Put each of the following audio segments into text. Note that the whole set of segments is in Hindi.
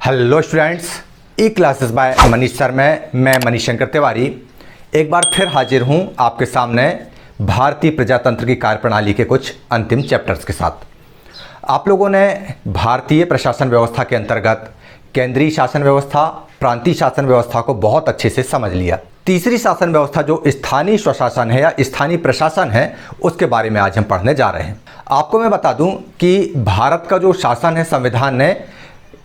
हेलो स्टूडेंट्स, ई क्लासेस बाय मनीष सर में मैं मनीष शंकर तिवारी एक बार फिर हाजिर हूं आपके सामने भारतीय प्रजातंत्र की कार्यप्रणाली के कुछ अंतिम चैप्टर्स के साथ। आप लोगों ने भारतीय प्रशासन व्यवस्था के अंतर्गत केंद्रीय शासन व्यवस्था, प्रांतीय शासन व्यवस्था को बहुत अच्छे से समझ लिया। तीसरी शासन व्यवस्था जो स्थानीय स्वशासन है या स्थानीय प्रशासन है, उसके बारे में आज हम पढ़ने जा रहे हैं। आपको मैं बता दूं कि भारत का जो शासन है, संविधान ने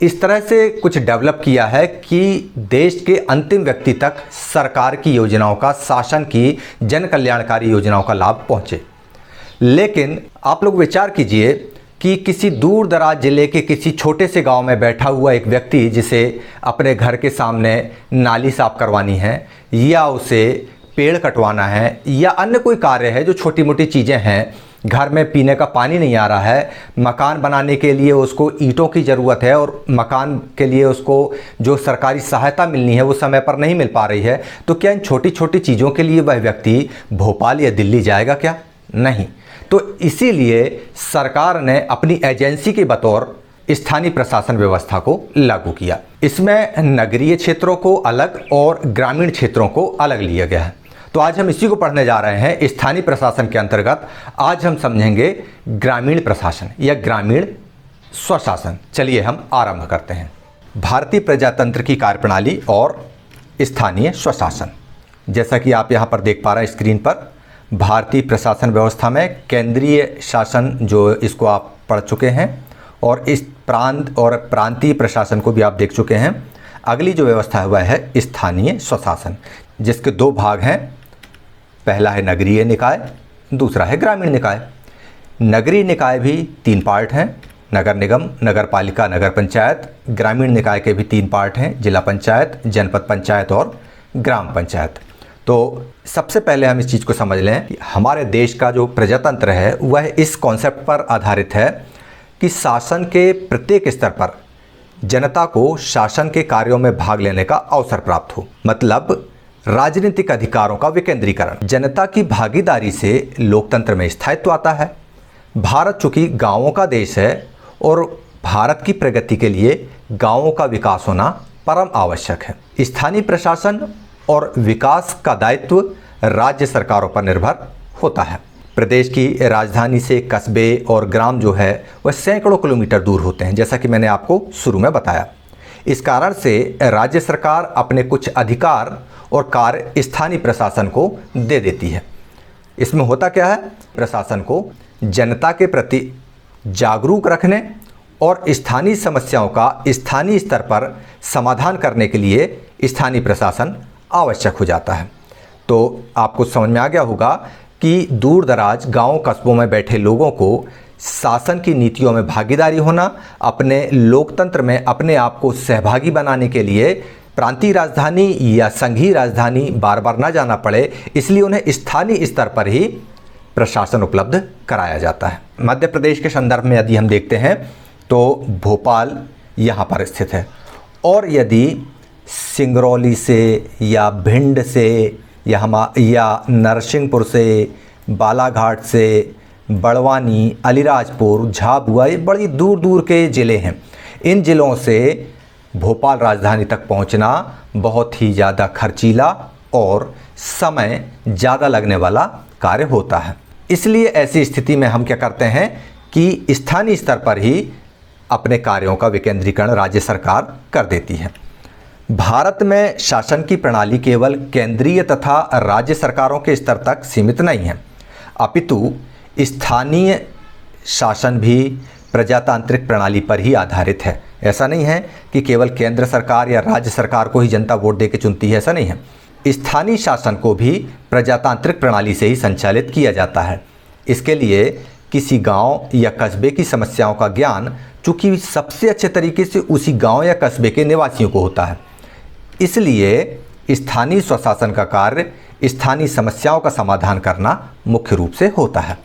इस तरह से कुछ डेवलप किया है कि देश के अंतिम व्यक्ति तक सरकार की योजनाओं का, शासन की जन कल्याणकारी योजनाओं का लाभ पहुंचे। लेकिन आप लोग विचार कीजिए कि किसी दूर दराज जिले के किसी छोटे से गांव में बैठा हुआ एक व्यक्ति जिसे अपने घर के सामने नाली साफ करवानी है या उसे पेड़ कटवाना है या अन्य कोई कार्य है जो छोटी मोटी चीज़ें हैं, घर में पीने का पानी नहीं आ रहा है, मकान बनाने के लिए उसको ईंटों की ज़रूरत है और मकान के लिए उसको जो सरकारी सहायता मिलनी है वो समय पर नहीं मिल पा रही है, तो क्या इन छोटी छोटी चीज़ों के लिए वह व्यक्ति भोपाल या दिल्ली जाएगा? क्या नहीं। तो इसीलिए सरकार ने अपनी एजेंसी के बतौर स्थानीय प्रशासन व्यवस्था को लागू किया। इसमें नगरीय क्षेत्रों को अलग और ग्रामीण क्षेत्रों को अलग लिया गया है। तो आज हम इसी को पढ़ने जा रहे हैं। स्थानीय प्रशासन के अंतर्गत आज हम समझेंगे ग्रामीण प्रशासन या ग्रामीण स्वशासन। चलिए हम आरंभ करते हैं। भारतीय प्रजातंत्र की कार्यप्रणाली और स्थानीय स्वशासन। जैसा कि आप यहाँ पर देख पा रहे हैं स्क्रीन पर, भारतीय प्रशासन व्यवस्था में केंद्रीय शासन जो इसको आप पढ़ चुके हैं और इस प्रांत और प्रांतीय प्रशासन को भी आप देख चुके हैं। अगली जो व्यवस्था है वह है स्थानीय स्वशासन, जिसके दो भाग हैं। पहला है नगरीय निकाय, दूसरा है ग्रामीण निकाय। नगरीय निकाय भी 3 पार्ट हैं, नगर निगम, नगर पालिका, नगर पंचायत। ग्रामीण निकाय के भी 3 पार्ट हैं, जिला पंचायत, जनपद पंचायत और ग्राम पंचायत। तो सबसे पहले हम इस चीज़ को समझ लें कि हमारे देश का जो प्रजातंत्र है वह इस कॉन्सेप्ट पर आधारित है कि शासन के प्रत्येक स्तर पर जनता को शासन के कार्यों में भाग लेने का अवसर प्राप्त हो, मतलब राजनीतिक अधिकारों का विकेंद्रीकरण। जनता की भागीदारी से लोकतंत्र में स्थायित्व आता है। भारत चूंकि गांवों का देश है और भारत की प्रगति के लिए गांवों का विकास होना परम आवश्यक है। स्थानीय प्रशासन और विकास का दायित्व राज्य सरकारों पर निर्भर होता है। प्रदेश की राजधानी से कस्बे और ग्राम जो है वह सैकड़ों किलोमीटर दूर होते हैं, जैसा कि मैंने आपको शुरू में बताया। इस कारण से राज्य सरकार अपने कुछ अधिकार और कार्य स्थानीय प्रशासन को दे देती है। इसमें होता क्या है, प्रशासन को जनता के प्रति जागरूक रखने और स्थानीय समस्याओं का स्थानीय स्तर पर समाधान करने के लिए स्थानीय प्रशासन आवश्यक हो जाता है। तो आपको समझ में आ गया होगा कि दूर दराज गाँव कस्बों में बैठे लोगों को शासन की नीतियों में भागीदारी होना, अपने लोकतंत्र में अपने आप को सहभागी बनाने के लिए प्रांतीय राजधानी या संघीय राजधानी बार बार ना जाना पड़े, इसलिए उन्हें स्थानीय स्तर पर ही प्रशासन उपलब्ध कराया जाता है। मध्य प्रदेश के संदर्भ में यदि हम देखते हैं तो भोपाल यहाँ पर स्थित है, और यदि सिंगरौली से या भिंड से या नरसिंहपुर से, बालाघाट से, बड़वानी, अलीराजपुर, झाबुआ, ये बड़ी दूर दूर के ज़िले हैं। इन ज़िलों से भोपाल राजधानी तक पहुंचना बहुत ही ज़्यादा खर्चीला और समय ज़्यादा लगने वाला कार्य होता है। इसलिए ऐसी स्थिति में हम क्या करते हैं कि स्थानीय स्तर पर ही अपने कार्यों का विकेंद्रीकरण राज्य सरकार कर देती है। भारत में शासन की प्रणाली केवल केंद्रीय तथा राज्य सरकारों के स्तर तक सीमित नहीं है, अपितु स्थानीय शासन भी प्रजातांत्रिक प्रणाली पर ही आधारित है। ऐसा नहीं है कि केवल केंद्र सरकार या राज्य सरकार को ही जनता वोट दे के चुनती है, ऐसा नहीं है। स्थानीय शासन को भी प्रजातांत्रिक प्रणाली से ही संचालित किया जाता है। इसके लिए किसी गांव या कस्बे की समस्याओं का ज्ञान चूँकि सबसे अच्छे तरीके से उसी गांव या कस्बे के निवासियों को होता है, इसलिए स्थानीय स्वशासन का कार्य स्थानीय समस्याओं का समाधान करना मुख्य रूप से होता है।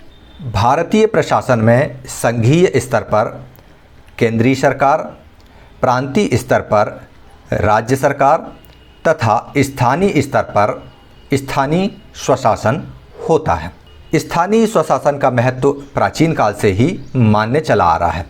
भारतीय प्रशासन में संघीय स्तर पर केंद्रीय सरकार, प्रांतीय स्तर पर राज्य सरकार तथा स्थानीय स्तर पर स्थानीय स्वशासन होता है। स्थानीय स्वशासन का महत्व प्राचीन काल से ही मान्य चला आ रहा है।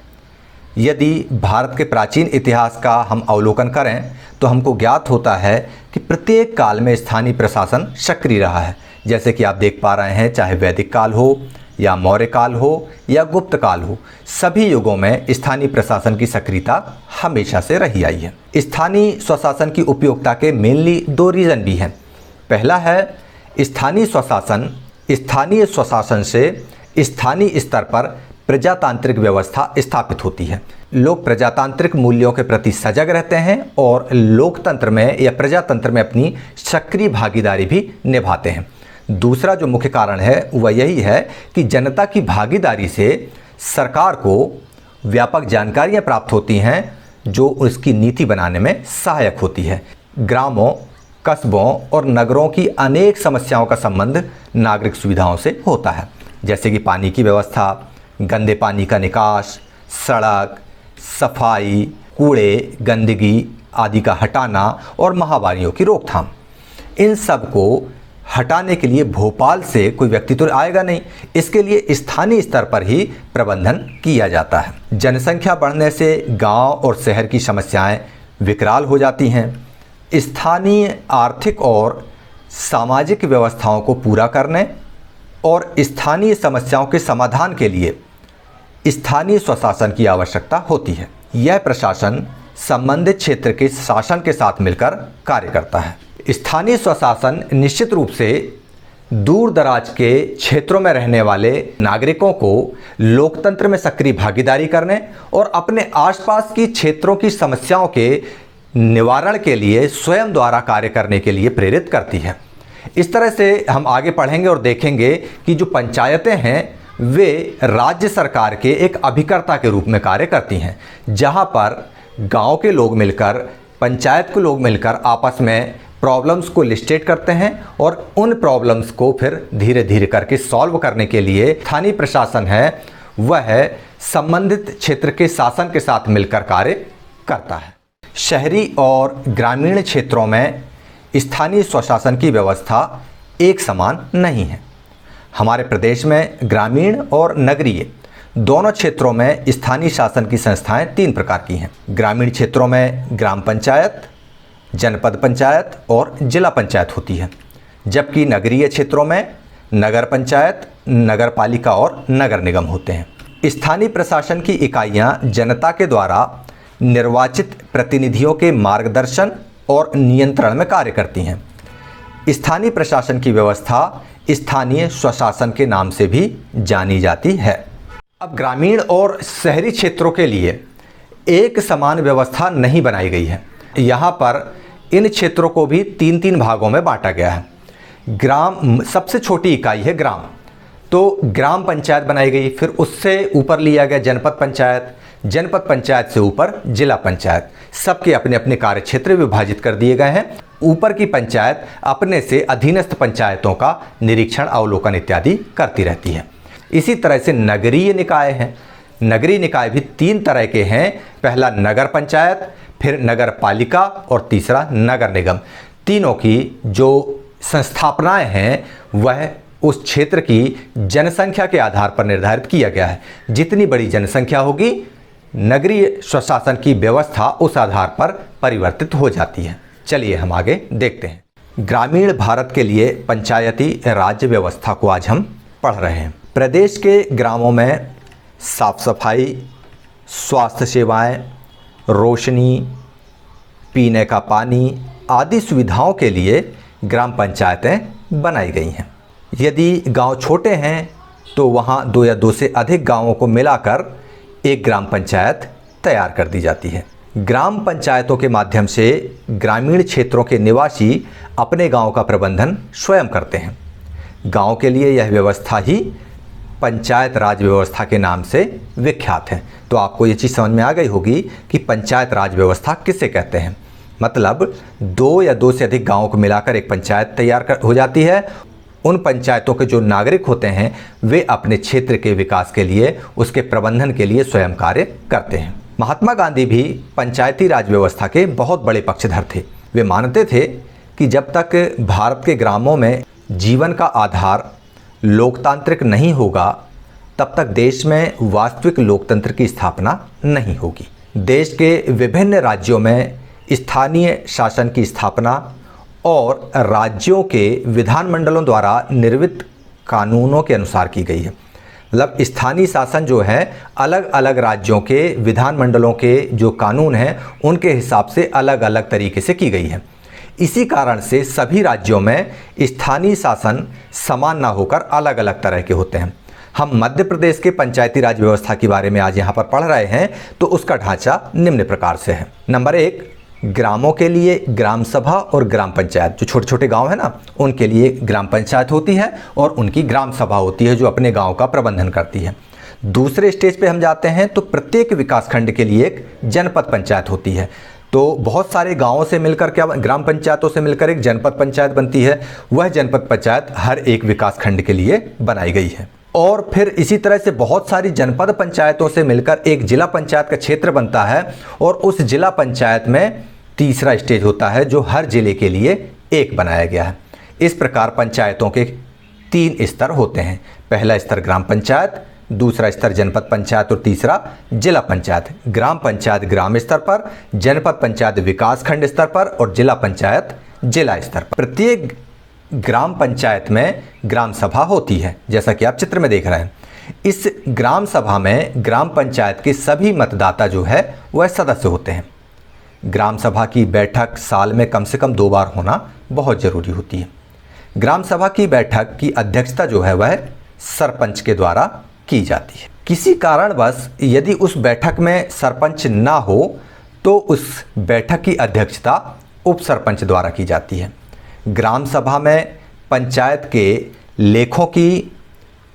यदि भारत के प्राचीन इतिहास का हम अवलोकन करें तो हमको ज्ञात होता है कि प्रत्येक काल में स्थानीय प्रशासन सक्रिय रहा है। जैसे कि आप देख पा रहे हैं, चाहे वैदिक काल हो या मौर्य काल हो या गुप्त काल हो, सभी युगों में स्थानीय प्रशासन की सक्रियता हमेशा से रही आई है। स्थानीय स्वशासन की उपयोगिता के मेनली 2 रीज़न भी हैं। पहला है स्थानीय स्वशासन। स्थानीय स्वशासन से स्थानीय स्तर पर प्रजातांत्रिक व्यवस्था स्थापित होती है। लोग प्रजातांत्रिक मूल्यों के प्रति सजग रहते हैं और लोकतंत्र में या प्रजातंत्र में अपनी सक्रिय भागीदारी भी निभाते हैं। दूसरा जो मुख्य कारण है वह यही है कि जनता की भागीदारी से सरकार को व्यापक जानकारियां प्राप्त होती हैं जो उसकी नीति बनाने में सहायक होती है। ग्रामों, कस्बों और नगरों की अनेक समस्याओं का संबंध नागरिक सुविधाओं से होता है, जैसे कि पानी की व्यवस्था, गंदे पानी का निकास, सड़क, सफाई, कूड़े, गंदगी आदि का हटाना और महामारियों की रोकथाम। इन सब को हटाने के लिए भोपाल से कोई व्यक्ति तो आएगा नहीं, इसके लिए स्थानीय स्तर पर ही प्रबंधन किया जाता है। जनसंख्या बढ़ने से गांव और शहर की समस्याएं विकराल हो जाती हैं। स्थानीय आर्थिक और सामाजिक व्यवस्थाओं को पूरा करने और स्थानीय समस्याओं के समाधान के लिए स्थानीय स्वशासन की आवश्यकता होती है। यह प्रशासन संबंधित क्षेत्र के शासन के साथ मिलकर कार्य करता है। स्थानीय स्वशासन निश्चित रूप से दूर दराज के क्षेत्रों में रहने वाले नागरिकों को लोकतंत्र में सक्रिय भागीदारी करने और अपने आसपास की क्षेत्रों की समस्याओं के निवारण के लिए स्वयं द्वारा कार्य करने के लिए प्रेरित करती है। इस तरह से हम आगे पढ़ेंगे और देखेंगे कि जो पंचायतें हैं वे राज्य सरकार के एक अभिकर्ता के रूप में कार्य करती हैं, जहां पर गांव के लोग मिलकर, पंचायत के लोग मिलकर आपस में प्रॉब्लम्स को लिस्टेट करते हैं और उन प्रॉब्लम्स को फिर धीरे धीरे करके सॉल्व करने के लिए स्थानीय प्रशासन है वह संबंधित क्षेत्र के शासन के साथ मिलकर कार्य करता है। शहरी और ग्रामीण क्षेत्रों में स्थानीय स्वशासन की व्यवस्था एक समान नहीं है। हमारे प्रदेश में ग्रामीण और नगरीय दोनों क्षेत्रों में स्थानीय शासन की संस्थाएं 3 प्रकार की हैं। ग्रामीण क्षेत्रों में ग्राम पंचायत, जनपद पंचायत और जिला पंचायत होती है, जबकि नगरीय क्षेत्रों में नगर पंचायत, नगर पालिका और नगर निगम होते हैं। स्थानीय प्रशासन की इकाइयां जनता के द्वारा निर्वाचित प्रतिनिधियों के मार्गदर्शन और नियंत्रण में कार्य करती हैं। स्थानीय प्रशासन की व्यवस्था स्थानीय स्वशासन के नाम से भी जानी जाती है। अब ग्रामीण और शहरी क्षेत्रों के लिए एक समान व्यवस्था नहीं बनाई गई है। यहाँ पर इन क्षेत्रों को भी 3-3 भागों में बांटा गया है। ग्राम सबसे छोटी इकाई है ग्राम, तो ग्राम पंचायत बनाई गई, फिर उससे ऊपर लिया गया जनपद पंचायत, जनपद पंचायत से ऊपर जिला पंचायत। सबके अपने अपने कार्य क्षेत्र विभाजित कर दिए गए हैं। ऊपर की पंचायत अपने से अधीनस्थ पंचायतों का निरीक्षण, अवलोकन इत्यादि करती रहती है। इसी तरह से नगरीय निकाय हैं। नगरीय निकाय भी 3 तरह के हैं। पहला नगर पंचायत, फिर नगर पालिका और तीसरा नगर निगम। तीनों की जो संस्थापनाएं हैं वह उस क्षेत्र की जनसंख्या के आधार पर निर्धारित किया गया है। जितनी बड़ी जनसंख्या होगी, नगरीय स्वशासन की व्यवस्था उस आधार पर परिवर्तित हो जाती है। चलिए हम आगे देखते हैं। ग्रामीण भारत के लिए पंचायती राज्य व्यवस्था को आज हम पढ़ रहे हैं। प्रदेश के ग्रामों में साफ सफाई, स्वास्थ्य सेवाएं, रोशनी, पीने का पानी आदि सुविधाओं के लिए ग्राम पंचायतें बनाई गई हैं। यदि गांव छोटे हैं तो वहां 2 या 2 से अधिक गांवों को मिलाकर एक ग्राम पंचायत तैयार कर दी जाती है। ग्राम पंचायतों के माध्यम से ग्रामीण क्षेत्रों के निवासी अपने गांव का प्रबंधन स्वयं करते हैं। गांव के लिए यह व्यवस्था ही पंचायत राज व्यवस्था के नाम से विख्यात है। तो आपको ये चीज़ समझ में आ गई होगी कि पंचायत राज व्यवस्था किसे कहते हैं। मतलब 2 या 2 से अधिक गांवों को मिलाकर एक पंचायत तैयार हो जाती है। उन पंचायतों के जो नागरिक होते हैं वे अपने क्षेत्र के विकास के लिए, उसके प्रबंधन के लिए स्वयं कार्य करते हैं। महात्मा गांधी भी पंचायती राज व्यवस्था के बहुत बड़े पक्षधर थे। वे मानते थे कि जब तक भारत के ग्रामों में जीवन का आधार लोकतांत्रिक नहीं होगा तब तक देश में वास्तविक लोकतंत्र की स्थापना नहीं होगी। देश के विभिन्न राज्यों में स्थानीय शासन की स्थापना और राज्यों के विधानमंडलों द्वारा निर्मित कानूनों के अनुसार की गई है। मतलब स्थानीय शासन जो है अलग अलग राज्यों के विधानमंडलों के जो कानून हैं उनके हिसाब से अलग अलग तरीके से की गई है। इसी कारण से सभी राज्यों में स्थानीय शासन समान ना होकर अलग अलग तरह के होते हैं। हम मध्य प्रदेश के पंचायती राज व्यवस्था के बारे में आज यहाँ पर पढ़ रहे हैं, तो उसका ढांचा निम्न प्रकार से है। नंबर 1, ग्रामों के लिए ग्राम सभा और ग्राम पंचायत। जो छोटे छोटे गांव है ना, उनके लिए ग्राम पंचायत होती है और उनकी ग्राम सभा होती है जो अपने गांव का प्रबंधन करती है। दूसरे स्टेज पे हम जाते हैं तो प्रत्येक विकासखंड के लिए एक जनपद पंचायत होती है। तो बहुत सारे गांवों से मिलकर क्या, ग्राम पंचायतों से मिलकर एक जनपद पंचायत बनती है। वह जनपद पंचायत हर एक विकासखंड के लिए बनाई गई है। और फिर इसी तरह से बहुत सारी जनपद पंचायतों से मिलकर एक जिला पंचायत का क्षेत्र बनता है और उस जिला पंचायत में तीसरा स्टेज होता है जो हर जिले के लिए एक बनाया गया है। इस प्रकार पंचायतों के 3 स्तर होते हैं। पहला स्तर ग्राम पंचायत, दूसरा स्तर जनपद पंचायत और तीसरा जिला पंचायत। ग्राम पंचायत ग्राम स्तर पर, जनपद पंचायत विकासखंड स्तर पर और जिला पंचायत जिला स्तर पर। प्रत्येक ग्राम पंचायत में ग्राम सभा होती है, जैसा कि आप चित्र में देख रहे हैं। इस ग्राम सभा में ग्राम पंचायत के सभी मतदाता जो है वह सदस्य होते हैं। ग्राम सभा की बैठक साल में कम से कम 2 बार होना बहुत ज़रूरी होती है। ग्राम सभा की बैठक की अध्यक्षता जो है वह सरपंच के द्वारा की जाती है। किसी कारणवश यदि उस बैठक में सरपंच ना हो तो उस बैठक की अध्यक्षता उप सरपंच द्वारा की जाती है। ग्राम सभा में पंचायत के लेखों की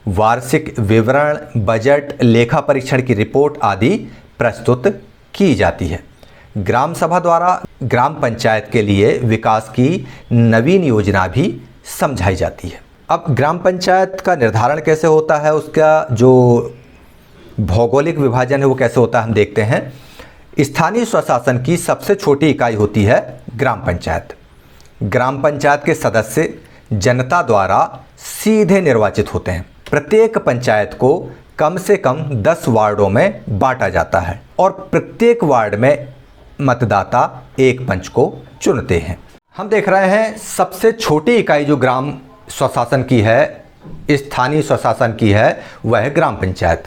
वार्षिक विवरण, बजट, लेखा परीक्षण की रिपोर्ट आदि प्रस्तुत की जाती है। ग्राम सभा द्वारा ग्राम पंचायत के लिए विकास की नवीन योजना भी समझाई जाती है। अब ग्राम पंचायत का निर्धारण कैसे होता है, उसका जो भौगोलिक विभाजन है वो कैसे होता है हम देखते हैं। स्थानीय स्वशासन की सबसे छोटी इकाई होती है ग्राम पंचायत। ग्राम पंचायत के सदस्य जनता द्वारा सीधे निर्वाचित होते हैं। प्रत्येक पंचायत को कम से कम 10 वार्डों में बांटा जाता है और प्रत्येक वार्ड में मतदाता एक पंच को चुनते हैं। हम देख रहे हैं सबसे छोटी इकाई जो ग्राम स्वशासन की है, स्थानीय स्वशासन की है, वह है ग्राम पंचायत।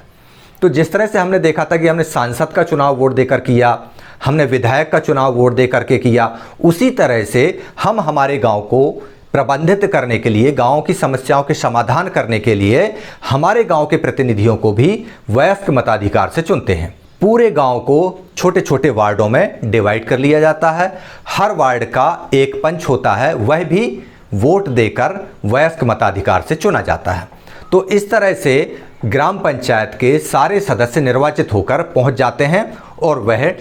तो जिस तरह से हमने देखा था कि हमने सांसद का चुनाव वोट देकर किया, हमने विधायक का चुनाव वोट दे करके किया, उसी तरह से हम हमारे गांव को प्रबंधित करने के लिए, गांव की समस्याओं के समाधान करने के लिए हमारे गांव के प्रतिनिधियों को भी वयस्क मताधिकार से चुनते हैं। पूरे गांव को छोटे छोटे वार्डों में डिवाइड कर लिया जाता है। हर वार्ड का एक पंच होता है, वह भी वोट देकर वयस्क मताधिकार से चुना जाता है। तो इस तरह से ग्राम पंचायत के सारे सदस्य निर्वाचित होकर पहुंच जाते हैं और वह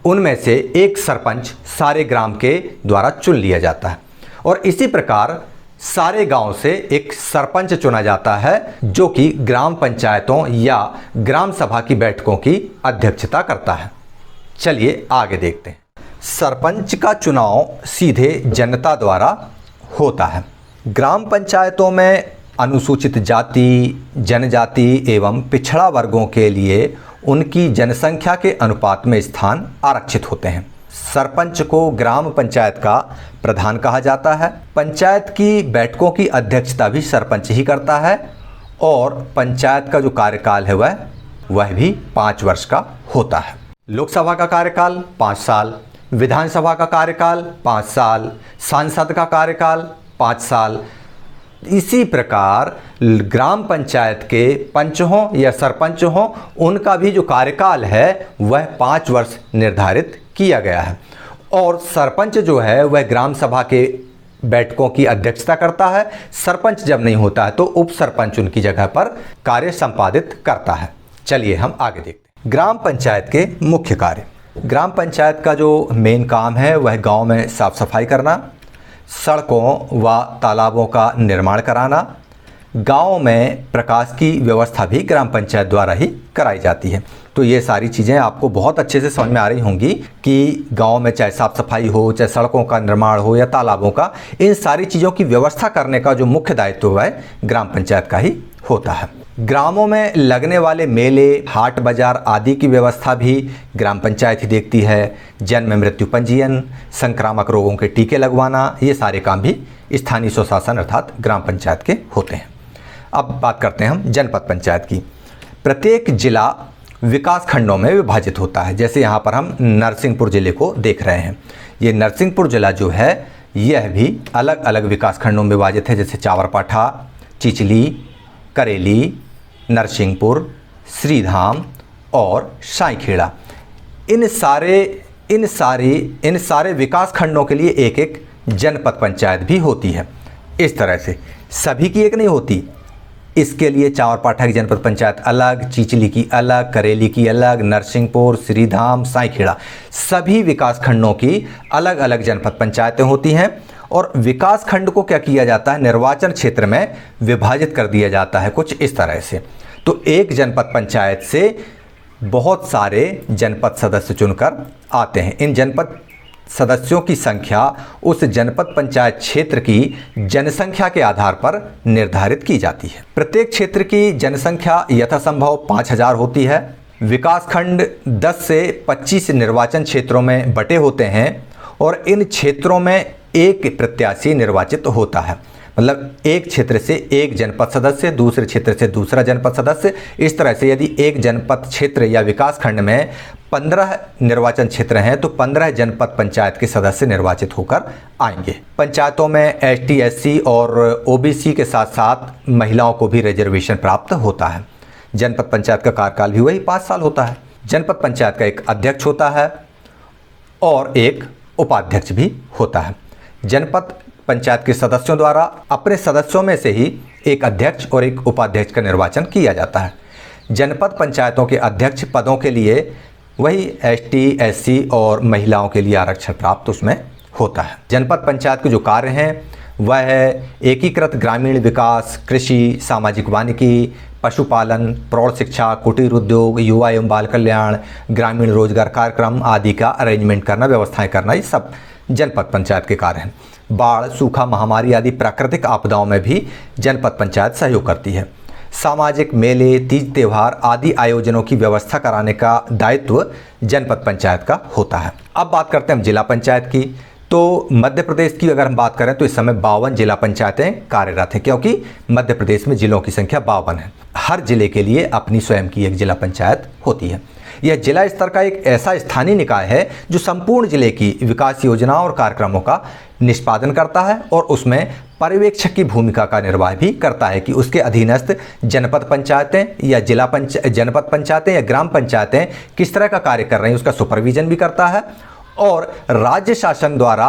उनमें से एक सरपंच सारे ग्राम के द्वारा चुन लिया जाता है। और इसी प्रकार सारे गांव से एक सरपंच चुना जाता है जो कि ग्राम पंचायतों या ग्राम सभा की बैठकों की अध्यक्षता करता है। चलिए आगे देखते हैं। सरपंच का चुनाव सीधे जनता द्वारा होता है। ग्राम पंचायतों में अनुसूचित जाति, जनजाति एवं पिछड़ा वर्गों के लिए उनकी जनसंख्या के अनुपात में स्थान आरक्षित होते हैं। सरपंच को ग्राम पंचायत का प्रधान कहा जाता है। पंचायत की बैठकों की अध्यक्षता भी सरपंच ही करता है और पंचायत का जो कार्यकाल है वह भी 5 वर्ष का होता है। लोकसभा का कार्यकाल 5 साल, विधानसभा का कार्यकाल 5 साल, सांसद का कार्यकाल 5 साल। इसी प्रकार ग्राम पंचायत के पंच हों या सरपंच हों, उनका भी जो कार्यकाल है वह 5 वर्ष निर्धारित किया गया है। और सरपंच जो है वह ग्राम सभा के बैठकों की अध्यक्षता करता है। सरपंच जब नहीं होता है तो उप सरपंच उनकी जगह पर कार्य संपादित करता है। चलिए हम आगे देखते हैं। ग्राम पंचायत के मुख्य कार्य। ग्राम पंचायत का जो मेन काम है वह गांव में साफ सफाई करना, सड़कों व तालाबों का निर्माण कराना, गांव में प्रकाश की व्यवस्था भी ग्राम पंचायत द्वारा ही कराई जाती है। तो ये सारी चीज़ें आपको बहुत अच्छे से समझ में आ रही होंगी कि गांव में चाहे साफ सफाई हो, चाहे सड़कों का निर्माण हो या तालाबों का, इन सारी चीज़ों की व्यवस्था करने का जो मुख्य दायित्व है ग्राम पंचायत का ही होता है। ग्रामों में लगने वाले मेले, हाट बाजार आदि की व्यवस्था भी ग्राम पंचायत ही देखती है। जन्म मृत्यु पंजीयन, संक्रामक रोगों के टीके लगवाना, ये सारे काम भी स्थानीय स्वशासन अर्थात ग्राम पंचायत के होते हैं। अब बात करते हैं हम जनपद पंचायत की। प्रत्येक जिला विकास खंडों में विभाजित होता है। जैसे यहाँ पर हम नरसिंहपुर जिले को देख रहे हैं। ये नरसिंहपुर जिला जो है यह भी अलग अलग विकास खंडों में विभाजित है, जैसे चावरपाठा, चिचली, करेली, नरसिंहपुर, श्रीधाम और साईखेड़ा। इन सारे विकास खंडों के लिए एक एक जनपद पंचायत भी होती है। इस तरह से सभी की एक नहीं होती। इसके लिए चावरपाठा की जनपद पंचायत अलग, चिचली की अलग, करेली की अलग, नरसिंहपुर, श्रीधाम, साईखेड़ा, सभी विकास खंडों की अलग अलग जनपद पंचायतें होती हैं। और विकास खंड को क्या किया जाता है, निर्वाचन क्षेत्र में विभाजित कर दिया जाता है कुछ इस तरह से। तो एक जनपद पंचायत से बहुत सारे जनपद सदस्य चुनकर आते हैं। इन जनपद सदस्यों की संख्या उस जनपद पंचायत क्षेत्र की जनसंख्या के आधार पर निर्धारित की जाती है। प्रत्येक क्षेत्र की जनसंख्या यथासंभव 5000 होती है। विकासखंड 10 से 25 निर्वाचन क्षेत्रों में बटे होते हैं और इन क्षेत्रों में एक प्रत्याशी निर्वाचित होता है। मतलब एक क्षेत्र से एक जनपद सदस्य, दूसरे क्षेत्र से दूसरा जनपद सदस्य। इस तरह से यदि एक जनपद क्षेत्र या विकास खंड में 15 निर्वाचन क्षेत्र हैं तो 15 जनपद पंचायत के सदस्य निर्वाचित होकर आएंगे। पंचायतों में ST, SC और OBC के साथ साथ महिलाओं को भी रिजर्वेशन प्राप्त होता है। जनपद पंचायत का कार्यकाल भी वही 5 साल होता है। जनपद पंचायत का एक अध्यक्ष होता है और एक उपाध्यक्ष भी होता है। जनपद पंचायत के सदस्यों द्वारा अपने सदस्यों में से ही एक अध्यक्ष और एक उपाध्यक्ष का निर्वाचन किया जाता है। जनपद पंचायतों के अध्यक्ष पदों के लिए वही ST, SC और महिलाओं के लिए आरक्षण प्राप्त उसमें होता है। जनपद पंचायत के जो कार्य हैं वह है एकीकृत ग्रामीण विकास, कृषि, सामाजिक वानिकी, पशुपालन, प्रौढ़ शिक्षा, कुटीर उद्योग, युवा एवं बाल कल्याण, ग्रामीण रोजगार कार्यक्रम आदि का अरेंजमेंट करना, व्यवस्थाएं करना, ये सब जनपद पंचायत के कार्य हैं। बाढ़, सूखा, महामारी आदि प्राकृतिक आपदाओं में भी जनपद पंचायत सहयोग करती है। सामाजिक मेले, तीज त्योहार आदि आयोजनों की व्यवस्था कराने का दायित्व जनपद पंचायत का होता है। अब बात करते हैं हम जिला पंचायत की। तो मध्य प्रदेश की अगर हम बात करें तो इस समय 52 जिला पंचायतें कार्यरत हैं, क्योंकि मध्य प्रदेश में जिलों की संख्या 52 है। हर जिले के लिए अपनी स्वयं की एक जिला पंचायत होती है। यह जिला स्तर का एक ऐसा स्थानीय निकाय है जो संपूर्ण जिले की विकास योजनाओं और कार्यक्रमों का निष्पादन करता है और उसमें पर्यवेक्षक की भूमिका का निर्वाह भी करता है कि उसके अधीनस्थ जनपद पंचायतें या जनपद पंचायतें या ग्राम पंचायतें किस तरह का कार्य कर रही हैं, उसका सुपरविजन भी करता है और राज्य शासन द्वारा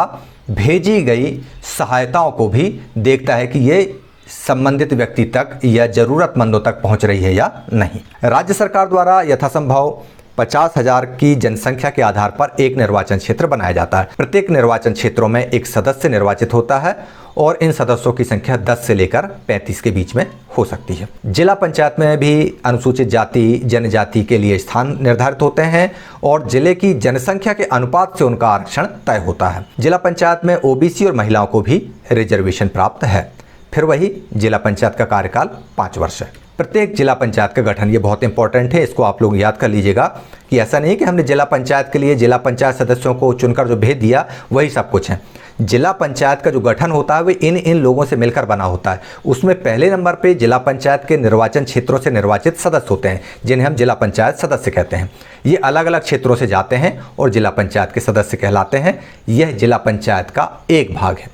भेजी गई सहायताओं को भी देखता है कि ये संबंधित व्यक्ति तक या जरूरतमंदों तक पहुंच रही है या नहीं। राज्य सरकार द्वारा यथासंभव 50,000 की जनसंख्या के आधार पर एक निर्वाचन क्षेत्र बनाया जाता है। प्रत्येक निर्वाचन क्षेत्रों में एक सदस्य निर्वाचित होता है और इन सदस्यों की संख्या 10 से लेकर 35 के बीच में हो सकती है। जिला पंचायत में भी अनुसूचित जाति जनजाति के लिए स्थान निर्धारित होते हैं और जिले की जनसंख्या के अनुपात से उनका आरक्षण तय होता है। जिला पंचायत में OBC और महिलाओं को भी रिजर्वेशन प्राप्त है। फिर वही जिला पंचायत का कार्यकाल 5 वर्ष है। प्रत्येक जिला पंचायत का गठन, ये बहुत इंपॉर्टेंट है, इसको आप लोग याद कर लीजिएगा कि ऐसा नहीं कि हमने जिला पंचायत के लिए जिला पंचायत सदस्यों को चुनकर जो भेज दिया वही सब कुछ है। जिला पंचायत का जो गठन होता है वो इन लोगों से मिलकर बना होता है। उसमें पहले नंबर पे जिला पंचायत के निर्वाचन क्षेत्रों से निर्वाचित सदस्य होते हैं जिन्हें हम जिला पंचायत सदस्य कहते हैं। ये अलग अलग क्षेत्रों से जाते हैं और जिला पंचायत के सदस्य कहलाते हैं। यह जिला पंचायत का एक भाग है,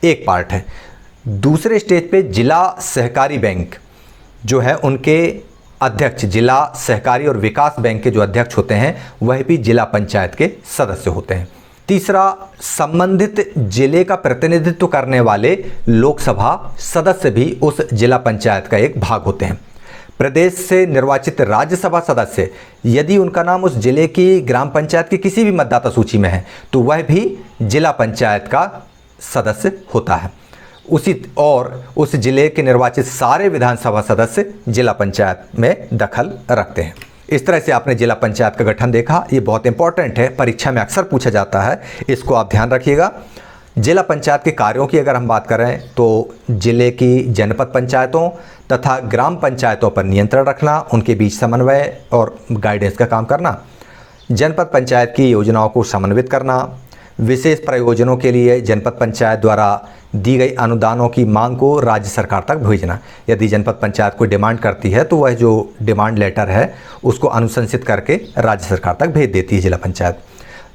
एक पार्ट है। दूसरे स्टेज पे जिला सहकारी बैंक जो है उनके अध्यक्ष, जिला सहकारी और विकास बैंक के जो अध्यक्ष होते हैं वह भी जिला पंचायत के सदस्य होते हैं। तीसरा, संबंधित जिले का प्रतिनिधित्व करने वाले लोकसभा सदस्य भी उस जिला पंचायत का एक भाग होते हैं। प्रदेश से निर्वाचित राज्यसभा सदस्य यदि उनका नाम उस जिले की ग्राम पंचायत की किसी भी मतदाता सूची में है तो वह भी जिला पंचायत का सदस्य होता है। उस जिले के निर्वाचित सारे विधानसभा सदस्य जिला पंचायत में दखल रखते हैं। इस तरह से आपने जिला पंचायत का गठन देखा। ये बहुत इंपॉर्टेंट है, परीक्षा में अक्सर पूछा जाता है, इसको आप ध्यान रखिएगा। जिला पंचायत के कार्यों की अगर हम बात करें तो जिले की जनपद पंचायतों तथा ग्राम पंचायतों पर नियंत्रण रखना, उनके बीच समन्वय और गाइडेंस का काम करना, जनपद पंचायत की योजनाओं को समन्वित करना, विशेष प्रयोजनों के लिए जनपद पंचायत द्वारा दी गई अनुदानों की मांग को राज्य सरकार तक भेजना। यदि जनपद पंचायत कोई डिमांड करती है तो वह जो डिमांड लेटर है उसको अनुशंसित करके राज्य सरकार तक भेज देती है जिला पंचायत।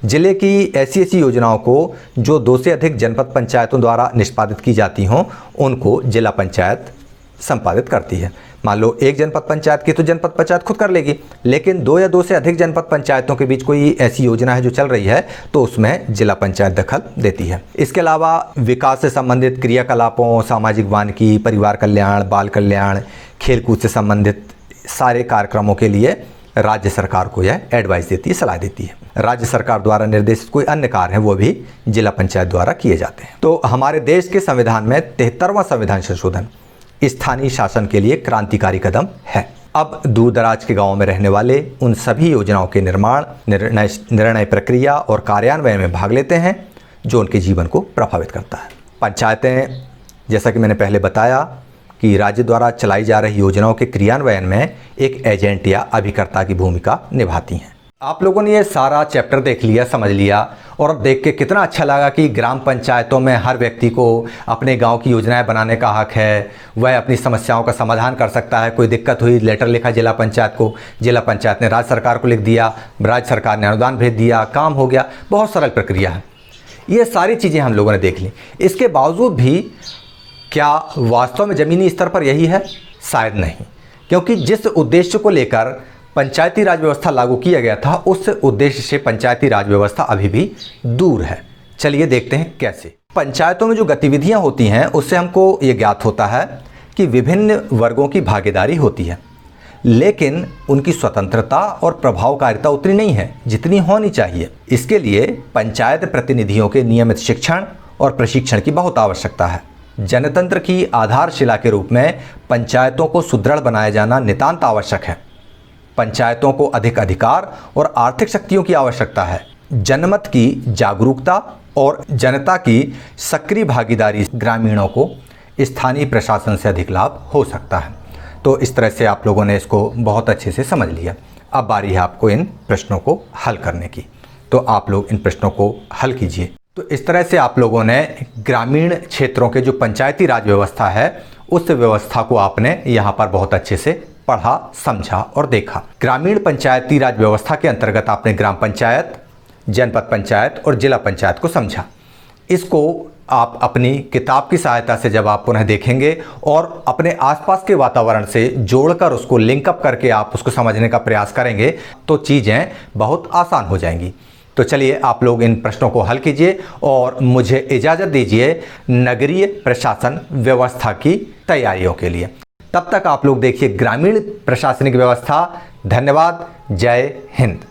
जिले की ऐसी योजनाओं को जो 2 से अधिक जनपद पंचायतों द्वारा निष्पादित की जाती हों उनको जिला पंचायत संपादित करती है। मान लो एक जनपद पंचायत की तो जनपद पंचायत खुद कर लेगी, लेकिन 2 या 2 से अधिक जनपद पंचायतों के बीच कोई ऐसी योजना है जो चल रही है तो उसमें जिला पंचायत दखल देती है। इसके अलावा विकास से संबंधित क्रियाकलापों, सामाजिक वानिकी, परिवार कल्याण, बाल कल्याण, खेलकूद से संबंधित सारे कार्यक्रमों के लिए राज्य सरकार को यह एडवाइस देती है, सलाह देती है। राज्य सरकार द्वारा निर्देशित कोई अन्य कार्य हैं वो भी जिला पंचायत द्वारा किए जाते हैं। तो हमारे देश के संविधान में 73वां संविधान संशोधन स्थानीय शासन के लिए क्रांतिकारी कदम है। अब दूर दराज के गांवों में रहने वाले उन सभी योजनाओं के निर्माण, निर्णय प्रक्रिया और कार्यान्वयन में भाग लेते हैं जो उनके जीवन को प्रभावित करता है। पंचायतें, जैसा कि मैंने पहले बताया कि राज्य द्वारा चलाई जा रही योजनाओं के क्रियान्वयन में एक एजेंट या अभिकर्ता की भूमिका निभाती हैं। आप लोगों ने ये सारा चैप्टर देख लिया, समझ लिया, और देख के कितना अच्छा लगा कि ग्राम पंचायतों में हर व्यक्ति को अपने गांव की योजनाएं बनाने का हक है, वह अपनी समस्याओं का समाधान कर सकता है। कोई दिक्कत हुई, लेटर लिखा जिला पंचायत को, जिला पंचायत ने राज्य सरकार को लिख दिया, राज्य सरकार ने अनुदान भेज दिया, काम हो गया। बहुत सरल प्रक्रिया है। ये सारी चीज़ें हम लोगों ने देख ली। इसके बावजूद भी क्या वास्तव में ज़मीनी स्तर पर यही है? शायद नहीं, क्योंकि जिस उद्देश्य को लेकर पंचायती राज व्यवस्था लागू किया गया था उस उद्देश्य से पंचायती राज व्यवस्था अभी भी दूर है। चलिए देखते हैं कैसे। पंचायतों में जो गतिविधियां होती हैं उससे हमको ये ज्ञात होता है कि विभिन्न वर्गों की भागीदारी होती है, लेकिन उनकी स्वतंत्रता और प्रभावकारिता उतनी नहीं है जितनी होनी चाहिए। इसके लिए पंचायत प्रतिनिधियों के नियमित शिक्षण और प्रशिक्षण की बहुत आवश्यकता है। जनतंत्र की आधारशिला के रूप में पंचायतों को सुदृढ़ बनाया जाना नितांत आवश्यक है। पंचायतों को अधिक अधिकार और आर्थिक शक्तियों की आवश्यकता है। जनमत की जागरूकता और जनता की सक्रिय भागीदारी ग्रामीणों को स्थानीय प्रशासन से अधिक लाभ हो सकता है। तो इस तरह से आप लोगों ने इसको बहुत अच्छे से समझ लिया। अब बारी है आपको इन प्रश्नों को हल करने की, तो आप लोग इन प्रश्नों को हल कीजिए। तो इस तरह से आप लोगों ने ग्रामीण क्षेत्रों के जो पंचायती राज व्यवस्था है उस व्यवस्था को आपने यहाँ पर बहुत अच्छे से पढ़ा, समझा और देखा। ग्रामीण पंचायती राज व्यवस्था के अंतर्गत आपने ग्राम पंचायत, जनपद पंचायत और जिला पंचायत को समझा। इसको आप अपनी किताब की सहायता से जब आप पुनः देखेंगे और अपने आसपास के वातावरण से जोड़कर उसको लिंकअप करके आप उसको समझने का प्रयास करेंगे तो चीज़ें बहुत आसान हो जाएंगी। तो चलिए आप लोग इन प्रश्नों को हल कीजिए और मुझे इजाज़त दीजिए नगरीय प्रशासन व्यवस्था की तैयारियों के लिए। तब तक आप लोग देखिए ग्रामीण प्रशासनिक व्यवस्था। धन्यवाद। जय हिंद।